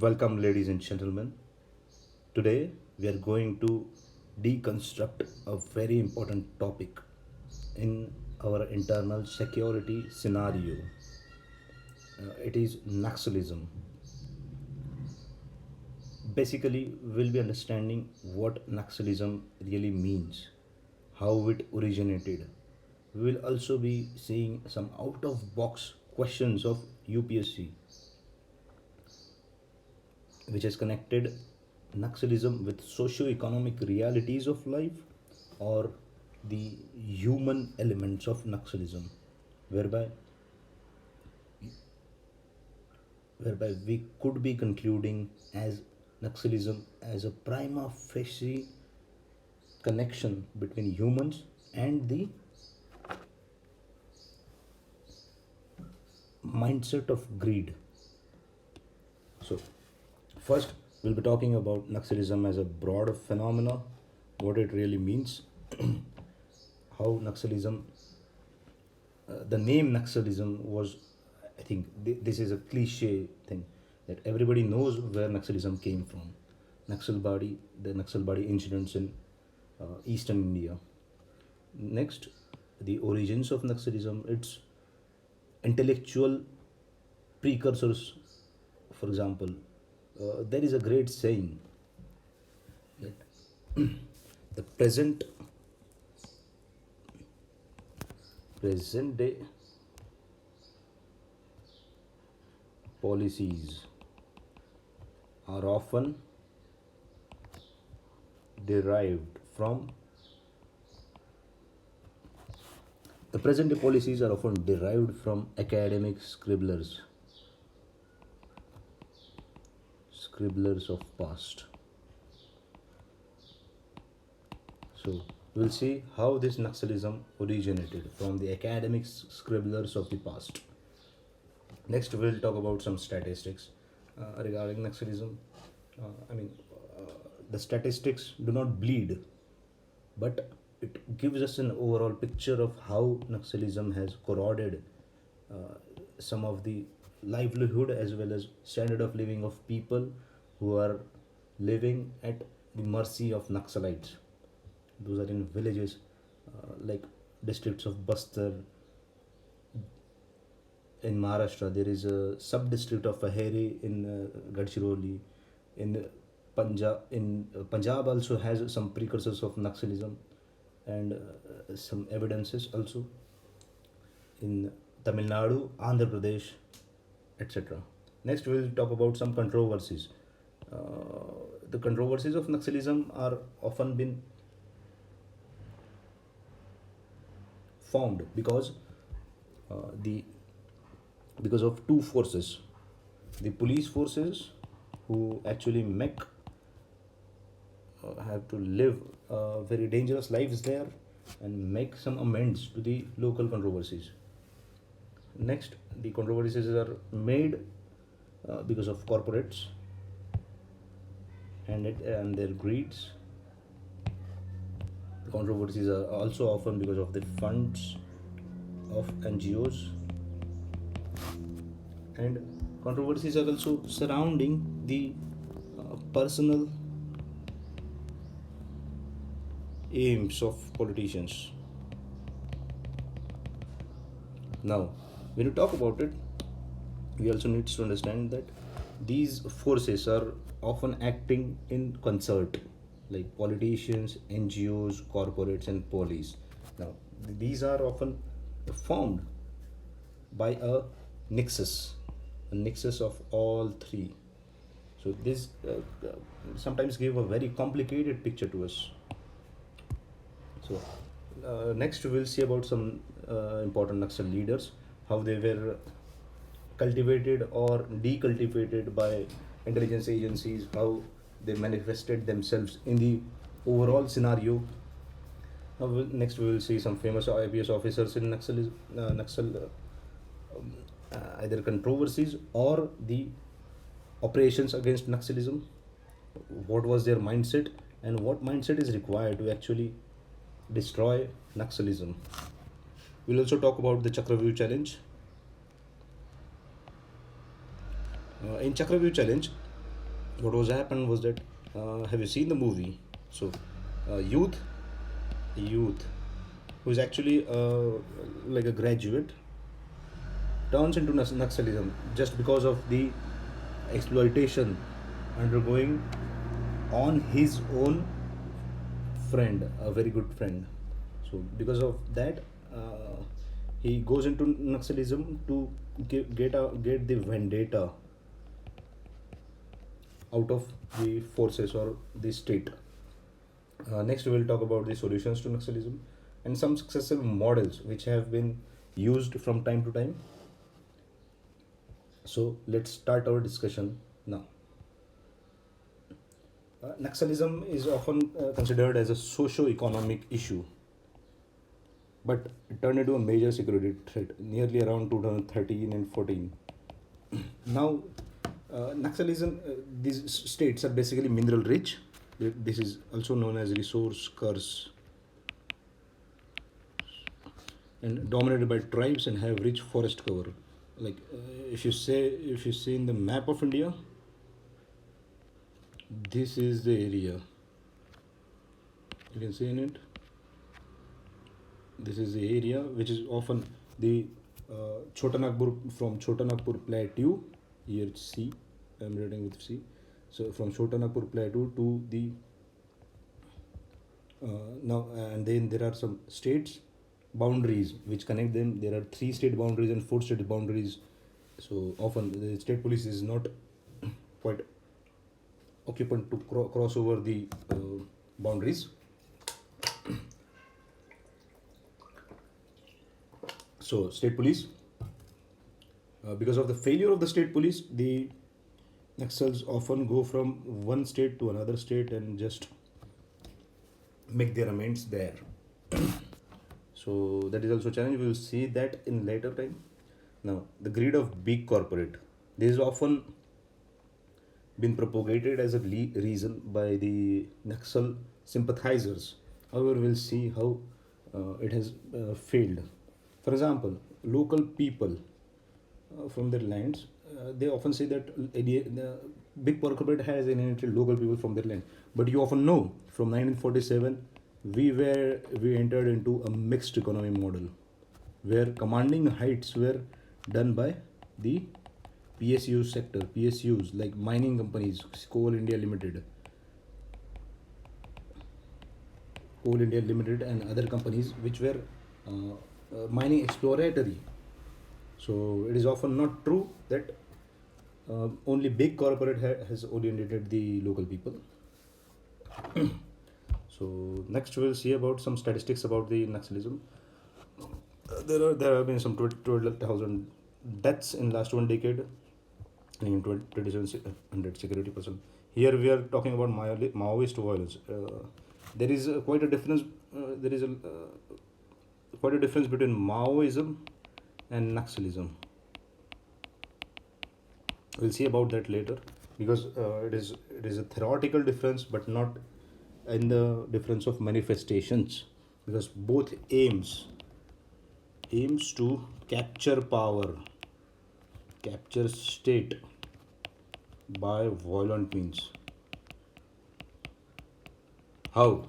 Welcome, ladies and gentlemen. Today, we are going to deconstruct a very important topic in our internal security scenario. It is Naxalism. Basically, we'll be understanding what Naxalism really means, how it originated. We will also be seeing some out of box questions of UPSC, which is connected Naxalism with socio-economic realities of life or the human elements of Naxalism, whereby we could be concluding as Naxalism as a prima facie connection between humans and the mindset of greed. So, first, we'll be talking about Naxalism as a broad phenomena, what it really means, how Naxalism, the name Naxalism was, I think this is a cliche thing that everybody knows where Naxalism came from. The Naxalbari incidents in eastern India. Next, the origins of Naxalism, its intellectual precursors. For example, there is a great saying that the present day policies are often derived from academic scribblers of past. So we'll see how this Naxalism originated from the academic scribblers of the past. Next, we'll talk about some statistics regarding Naxalism. The statistics do not bleed, but it gives us an overall picture of how Naxalism has corroded some of the livelihood as well as standard of living of people who are living at the mercy of Naxalites. Those are in villages like districts of Bastar. In Maharashtra, there is a sub-district of Aheri in Gadchiroli. In Punjab also has some precursors of Naxalism and some evidences also. In Tamil Nadu, Andhra Pradesh, etc. Next, we will talk about some controversies. The controversies of Naxalism are often been formed because of two forces: the police forces, who actually have to live very dangerous lives there and make some amends to the local controversies. Next, the controversies are made because of corporates and their greeds. The controversies are also often because of the funds of NGOs, and controversies are also surrounding the personal aims of politicians. Now, when you talk about it, we also need to understand that these forces are often acting in concert, like politicians, NGOs, corporates, and police. Now, these are often formed by a nexus of all three. So this sometimes give a very complicated picture to us. So next we'll see about some important Naxal leaders, how they were cultivated or decultivated by intelligence agencies, how they manifested themselves in the overall scenario. Next we will see some famous IPS officers in Naxal either controversies or the operations against Naxalism. What was their mindset and what mindset is required to actually destroy Naxalism. We'll also talk about the Chakravyuh challenge. In Chakravyuh challenge, what was happened was that, have you seen the movie? So, youth, youth, who is actually like a graduate, turns into Naxalism just because of the exploitation undergoing on his own friend, a very good friend. So because of that, he goes into Naxalism to get the vendetta out of the forces or the state. Next, we will talk about the solutions to Naxalism and some successful models which have been used from time to time. So let's start our discussion now. Naxalism is often considered as a socio-economic issue, but it turned into a major security threat nearly around 2013 and 14. Now, Naxalism, these states are basically mineral rich. This is also known as resource curse, and dominated by tribes and have rich forest cover. Like if you see in the map of India, this is the area. You can see in it. This is the area which is often the Chota Nagpur Plateau. Here it's C. I'm writing with C. So from Chota Nagpur Plateau to the now, and then there are some states boundaries which connect them. There are 3 state boundaries and 4 state boundaries. So often the state police is not quite occupant to cross over the boundaries. So state police, because of the failure of the state police, the Naxals often go from one state to another state and just make their amends there. So that is also a challenge. We will see that in later time. Now, the greed of big corporate. This is often been propagated as a reason by the Naxal sympathizers. However, we'll see how it has failed. For example, local people from their lands, they often say that the big corporate has alienated local people from their land. But you often know from 1947 we entered into a mixed economy model where commanding heights were done by the PSU sector, PSUs like mining companies, Coal India Limited, and other companies which were mining exploratory. So it is often not true that only big corporate has oriented the local people. So next we'll see about some statistics about the Naxalism. There have been some 12,000 deaths in last 1 decade in 2,700 security personnel. Here we are talking about Maoist violence. There is quite a difference. There is quite a difference between Maoism and Naxalism. We'll see about that later because it is a theoretical difference, but not in the difference of manifestations, because both aims to capture power, capture state by violent means. How?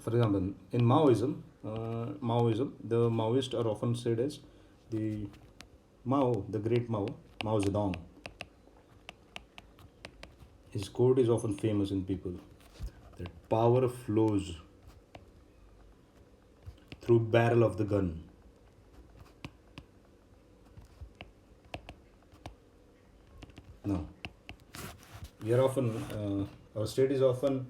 For example, in Maoism, the Maoists are often said as the the great Mao Zedong. His quote is often famous in people that power flows through barrel of the gun. Now, we are often our state is often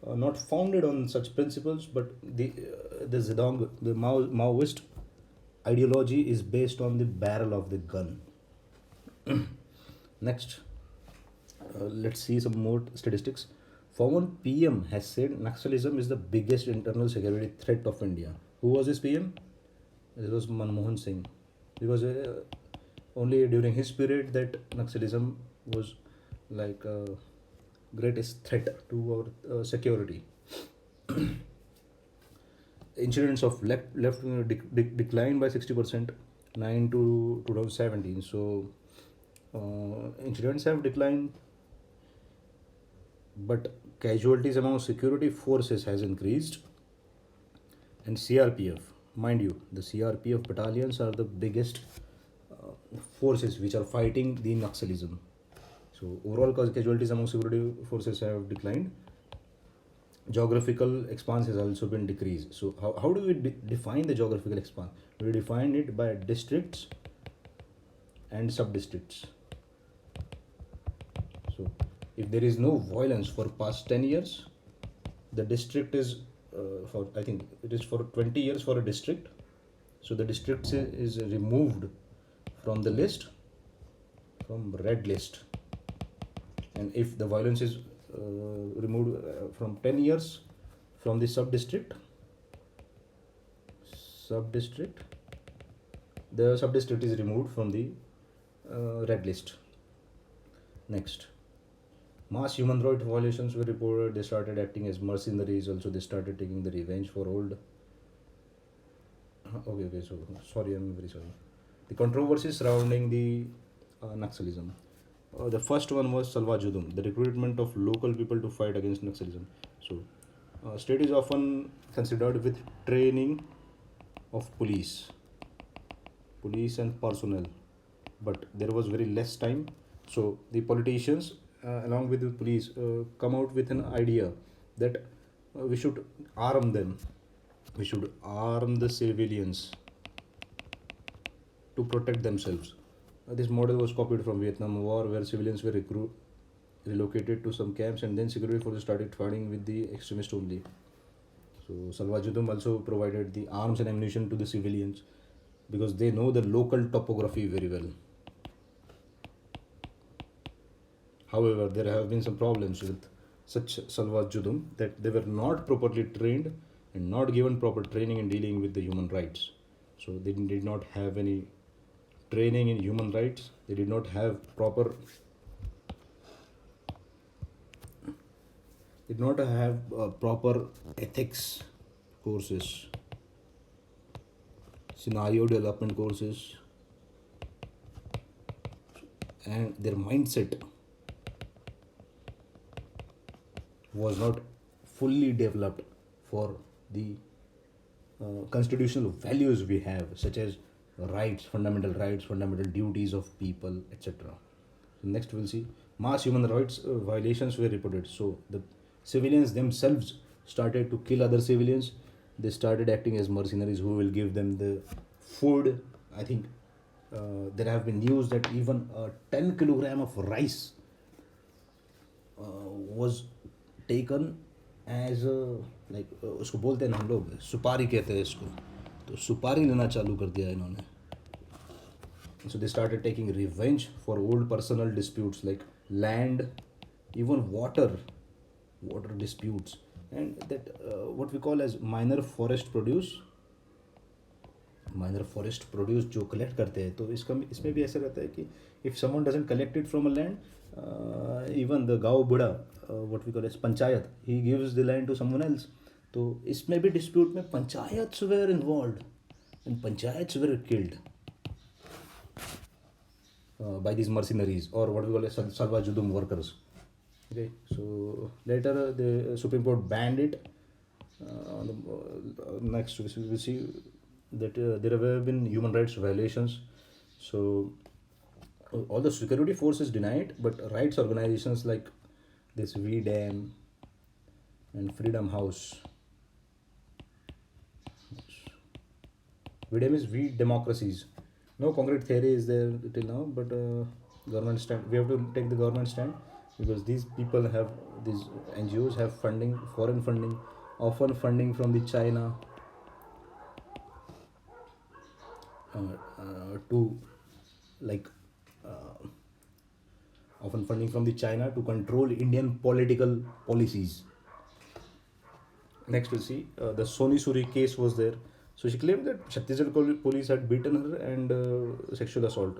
not founded on such principles, but the Zedong, the Maoist ideology is based on the barrel of the gun. Next, let's see some more statistics. Former PM has said Naxalism is the biggest internal security threat of India. Who was this PM? It was Manmohan Singh. Because only during his period that Naxalism was like greatest threat to our security. Incidents of left declined by 60%, 9 to 2017. So incidents have declined but casualties among security forces has increased. And CRPF, mind you, the CRPF battalions are the biggest forces which are fighting the Naxalism. So overall casualties among security forces have declined. Geographical expanse has also been decreased. So how do we define the geographical expanse? We define it by districts and sub-districts. So if there is no violence for past 10 years, the district is for, I think it is for 20 years for a district. So the district is removed from the list, from red list. And if the violence is removed from 10 years from the sub-district, the sub-district is removed from the red list. Next, mass human rights violations were reported. They started acting as mercenaries. Also, they started taking the revenge for old. Okay. So sorry, I'm very sorry. The controversies surrounding the Naxalism. The first one was Salva Judum, the recruitment of local people to fight against Naxalism. So, state is often considered with training of police and personnel, but there was very less time. So the politicians, along with the police, come out with an idea that we should arm them. We should arm the civilians to protect themselves. This model was copied from Vietnam War, where civilians were relocated to some camps, and then security forces started fighting with the extremists only. So Salva Judum also provided the arms and ammunition to the civilians because they know the local topography very well. However, there have been some problems with such Salva Judum, that they were not properly trained and not given proper training in dealing with the human rights. So they did not have any training in human rights. They did not have proper ethics courses, scenario development courses, and their mindset was not fully developed for the constitutional values we have, such as rights, fundamental duties of people, etc. So next we'll see mass human rights violations were reported. So the civilians themselves started to kill other civilians. They started acting as mercenaries who will give them the food. I think there have been news that even 10 kilogram of rice was taken as like उसको बोलते हैं ना हम लोग, सुपारी कहते हैं इसको, तो सुपारी लेना चालू कर दिया इन्होंने. So they started taking revenge for old personal disputes like land, even water disputes, and that what we call as minor forest produce जो कलेक्ट करते हैं. तो इसमें भी ऐसा रहता है कि if someone doesn't collect it from a land, even the गाँव बुढ़ा, what we call as panchayat, he gives the land to someone else. तो इसमें भी dispute में panchayats were involved and panchayats were killed by these mercenaries, or what we call as Salva Judum workers. Okay, so later the Supreme Court banned it. Next we see that there have been human rights violations. So all the security forces deny it, but rights organizations like this VDAM and Freedom House. VDAM is We Democracies. No concrete theory is there till now, but government stand. We have to take the government stand because these NGOs have funding, foreign funding, often funding from the China often funding from the China to control Indian political policies. Next we'll see the Soni Suri case was there. So she claimed that Chhattisgarh police had beaten her and made a sexual assault.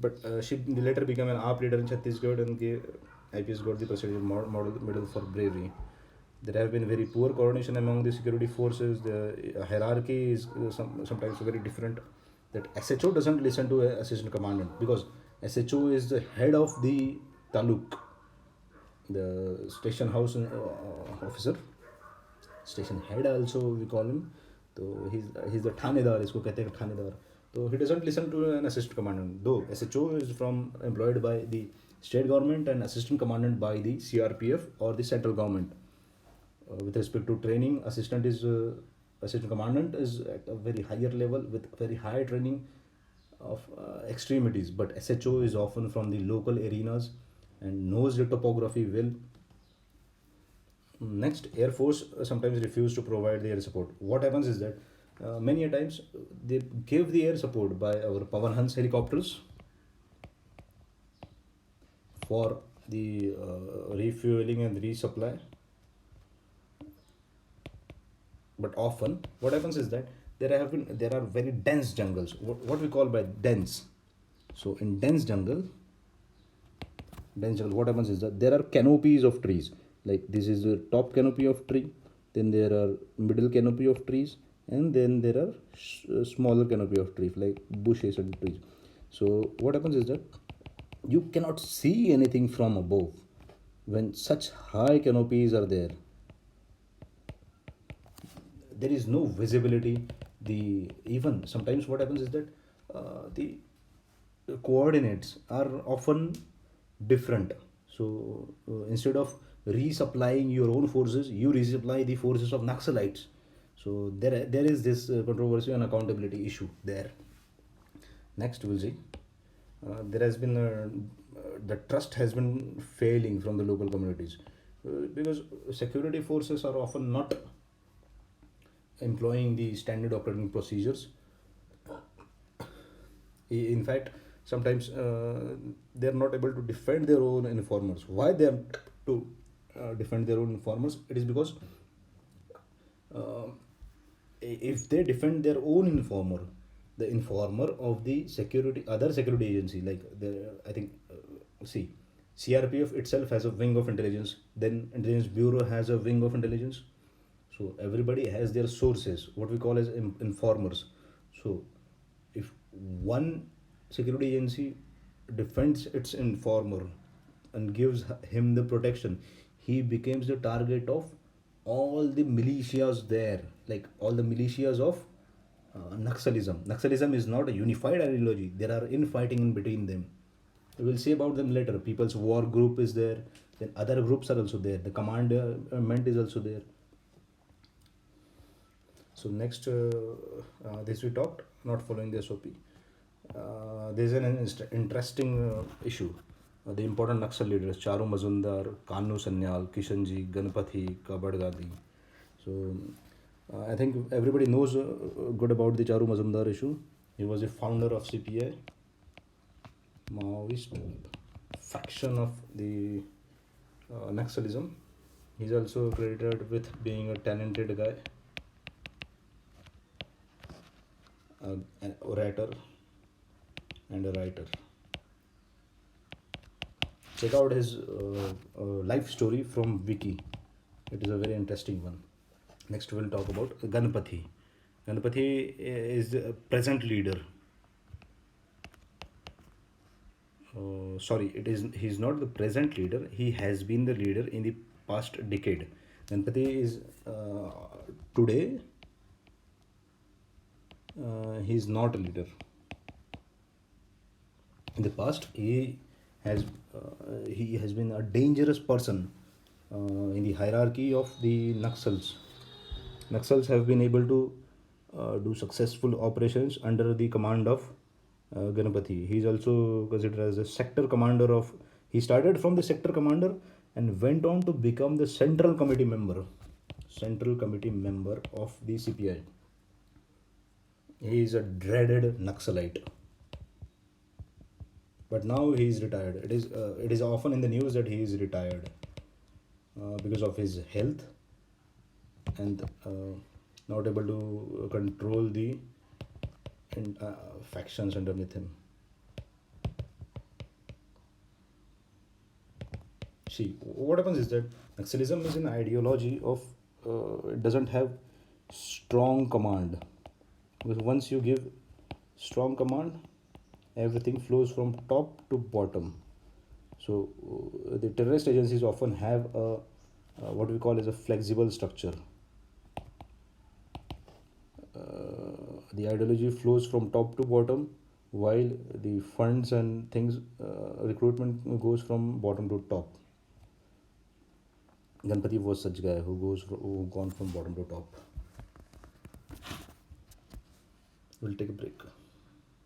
But she later became an AAP leader in Chhattisgarh and IPS got the Presidential Medal for bravery. There have been very poor coordination among the security forces. The hierarchy is sometimes very different. That SHO doesn't listen to Assistant Commandant because SHO is the head of the taluk, the station house officer, station head also we call him. So he's the thanedar, isko kehte hain thanedar. So he doesn't listen to an assistant commandant, though SHO is from employed by the state government and assistant commandant by the CRPF or the central government. With respect to training, assistant commandant is at a very higher level with very high training of extremities, but SHO is often from the local arenas and knows the topography well. Next, Air Force sometimes refuse to provide the air support. What happens is that many a times they give the air support by our Pavan Hans helicopters for the refueling and resupply. But often, what happens is that there are very dense jungles. What we call by dense. So in dense jungle, what happens is that there are canopies of trees. Like this is the top canopy of tree, then there are middle canopy of trees, and then there are smaller canopy of trees like bushes and trees. So what happens is that you cannot see anything from above when such high canopies are there. There is no visibility. The even sometimes what happens is that the coordinates are often different. So instead of resupplying your own forces, you resupply the forces of Naxalites. So there is this controversy and accountability issue there. Next, we'll see. There has been the trust has been failing from the local communities because security forces are often not employing the standard operating procedures. In fact, sometimes they are not able to defend their own informers. Why they are to defend their own informers? It is because uh, if they defend their own informer, the informer of the other security agency, like I think, see, CRPF itself has a wing of intelligence. Then Intelligence Bureau has a wing of intelligence. So everybody has their sources, what we call as informers. So if one security agency defends its informer and gives him the protection, he becomes the target of all the militias there, like all the militias of Naxalism. Naxalism is not a unified ideology. There are infighting in between them. We will see about them later. People's War Group is there. Then other groups are also there. The commandment is also there. So next, this we talked, not following the SOP. There's an interesting issue. The important Naxal leaders, Charu Mazumdar, Kanu Sanyal, Kishanji, Ganpati, Kabad Gandhi. So I think everybody knows good about the Charu Mazumdar issue. He was a founder of CPI, Maoist faction of the Naxalism. He's also credited with being a talented guy, an orator, and a writer. Check out his life story from Wiki. It is a very interesting one. Next, we'll talk about Ganpati. Ganpati is the present leader. Sorry, he's not the present leader. He has been the leader in the past decade. Ganpati is today. He is not a leader. In the past, he has been a dangerous person in the hierarchy of the Naxals. Naxals have been able to do successful operations under the command of Ganpati. He is also considered as a sector commander of. He started from the sector commander and went on to become the central committee member. Central committee member of the CPI. He is a dreaded Naxalite. But now he is retired. It is often in the news that he is retired because of his health and not able to control the factions underneath him. See, what happens is that Naxalism is an ideology of it doesn't have strong command, because once you give strong command, everything flows from top to bottom. So the terrorist agencies often have a what we call as a flexible structure. The ideology flows from top to bottom, while the funds and things recruitment goes from bottom to top. Ganpati was such guy who gone from bottom to top. We'll take a break.